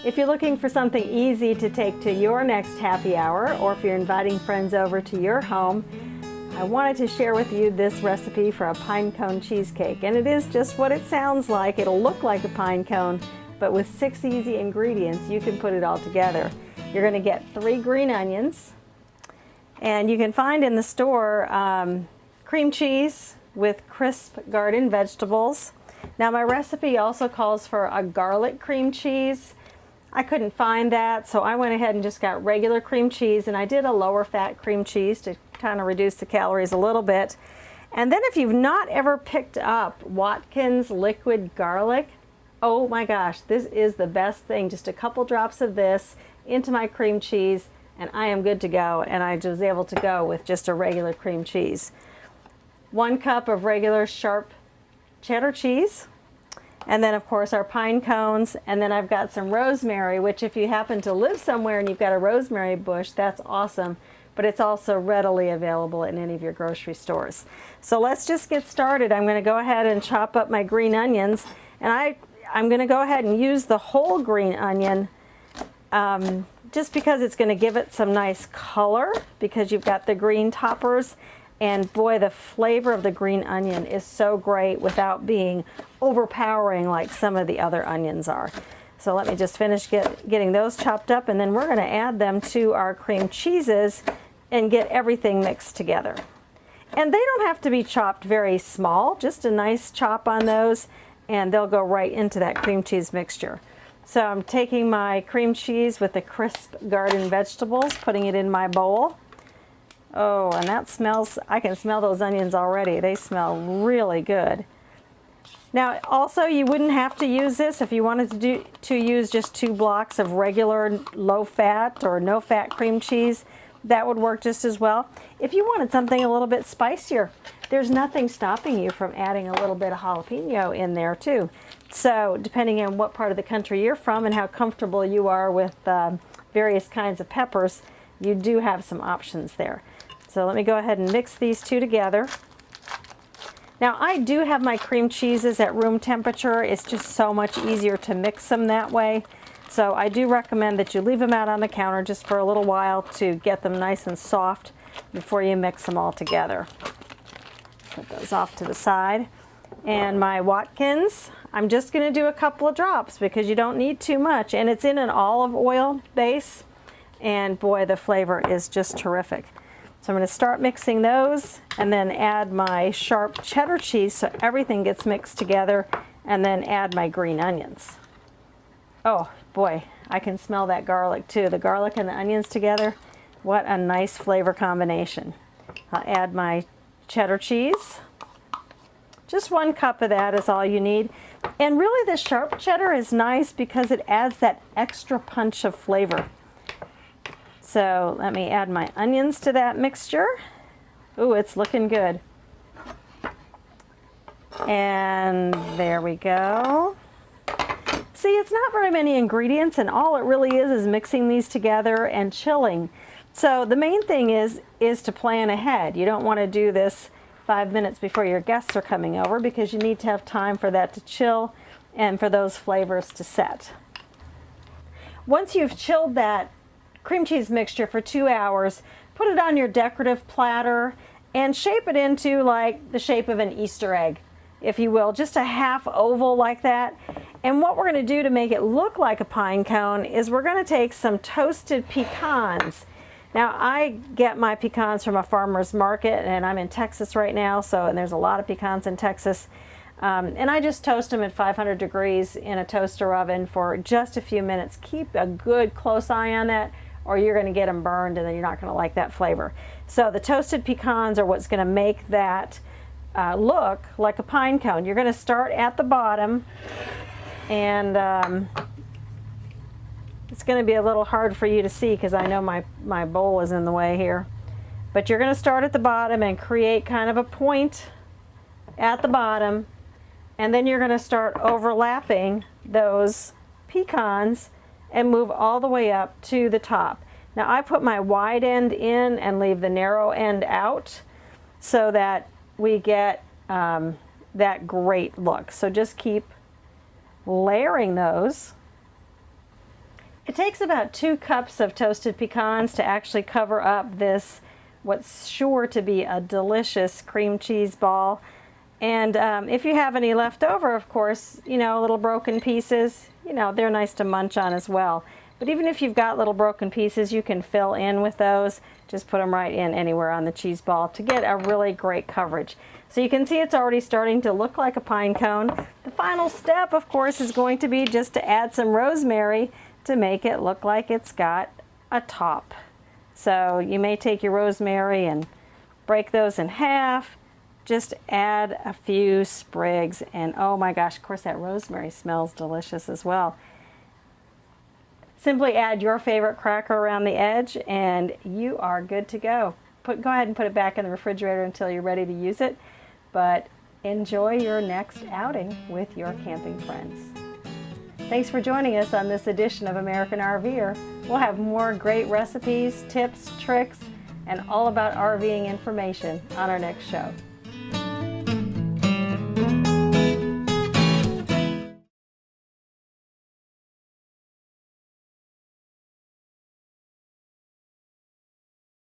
If you're looking for something easy to take to your next happy hour, or if you're inviting friends over to your home, I wanted to share with you this recipe for a pine cone cheesecake. And it is just what it sounds like. It'll look like a pine cone, but with 6 easy ingredients, you can put it all together. You're going to get 3 green onions, and you can find in the store cream cheese with crisp garden vegetables. Now my recipe also calls for a garlic cream cheese. I couldn't find that, so I went ahead and just got regular cream cheese, and I did a lower fat cream cheese to kind of reduce the calories a little bit. And then if you've not ever picked up Watkins liquid garlic, oh my gosh, this is the best thing. Just a couple drops of this into my cream cheese and I am good to go. And I was able to go with just a regular cream cheese. 1 cup of regular sharp cheddar cheese. And then of course our pine cones, and then I've got some rosemary, which if you happen to live somewhere and you've got a rosemary bush, that's awesome, but it's also readily available in any of your grocery stores. So let's just get started. I'm going to go ahead and chop up my green onions, and I'm going to go ahead and use the whole green onion just because it's going to give it some nice color because you've got the green toppers. And boy, the flavor of the green onion is so great without being overpowering like some of the other onions are. So let me just finish getting those chopped up, and then we're going to add them to our cream cheeses and get everything mixed together. And they don't have to be chopped very small, just a nice chop on those, and they'll go right into that cream cheese mixture. So I'm taking my cream cheese with the crisp garden vegetables, putting it in my bowl. Oh, and that smells, I can smell those onions already. They smell really good. Now, also, you wouldn't have to use this if you wanted to use just 2 blocks of regular low-fat or no-fat cream cheese. That would work just as well. If you wanted something a little bit spicier, there's nothing stopping you from adding a little bit of jalapeno in there too. So, depending on what part of the country you're from and how comfortable you are with various kinds of peppers, you do have some options there. So let me go ahead and mix these 2 together. Now I do have my cream cheeses at room temperature. It's just so much easier to mix them that way. So I do recommend that you leave them out on the counter just for a little while to get them nice and soft before you mix them all together. Put those off to the side. And my Watkins, I'm just going to do a couple of drops because you don't need too much. And it's in an olive oil base. And boy, the flavor is just terrific. So I'm going to start mixing those and then add my sharp cheddar cheese so everything gets mixed together, and then add my green onions. Oh boy, I can smell that garlic too. The garlic and the onions together, what a nice flavor combination. I'll add my cheddar cheese. Just 1 cup of that is all you need. And really the sharp cheddar is nice because it adds that extra punch of flavor. So let me add my onions to that mixture. Ooh, it's looking good. And there we go. See, it's not very many ingredients, and all it really is mixing these together and chilling. So the main thing is to plan ahead. You don't want to do this 5 minutes before your guests are coming over because you need to have time for that to chill and for those flavors to set. Once you've chilled that cream cheese mixture for 2 hours, put it on your decorative platter and shape it into like the shape of an Easter egg, if you will, just a half oval like that. And what we're going to do to make it look like a pine cone is we're going to take some toasted pecans. Now I get my pecans from a farmer's market, and I'm in Texas right now, and there's a lot of pecans in Texas. And I just toast them at 500 degrees in a toaster oven for just a few minutes. Keep a good close eye on that, or you're going to get them burned and then you're not going to like that flavor. So the toasted pecans are what's going to make that look like a pine cone. You're going to start at the bottom, and it's going to be a little hard for you to see because I know my bowl is in the way here. But you're going to start at the bottom and create kind of a point at the bottom, and then you're going to start overlapping those pecans and move all the way up to the top. Now I put my wide end in and leave the narrow end out so that we get that great look. So just keep layering those. It takes about 2 cups of toasted pecans to actually cover up this, what's sure to be a delicious cream cheese ball. And if you have any left over, of course, you know, little broken pieces, you know, they're nice to munch on as well. But even if you've got little broken pieces, you can fill in with those. Just put them right in anywhere on the cheese ball to get a really great coverage. So you can see it's already starting to look like a pine cone. The final step, of course, is going to be just to add some rosemary to make it look like it's got a top. So you may take your rosemary and break those in half. Just add a few sprigs, and oh my gosh, of course that rosemary smells delicious as well. Simply add your favorite cracker around the edge and you are good to go. Go ahead and put it back in the refrigerator until you're ready to use it, but enjoy your next outing with your camping friends. Thanks for joining us on this edition of American RVer. We'll have more great recipes, tips, tricks, and all about RVing information on our next show.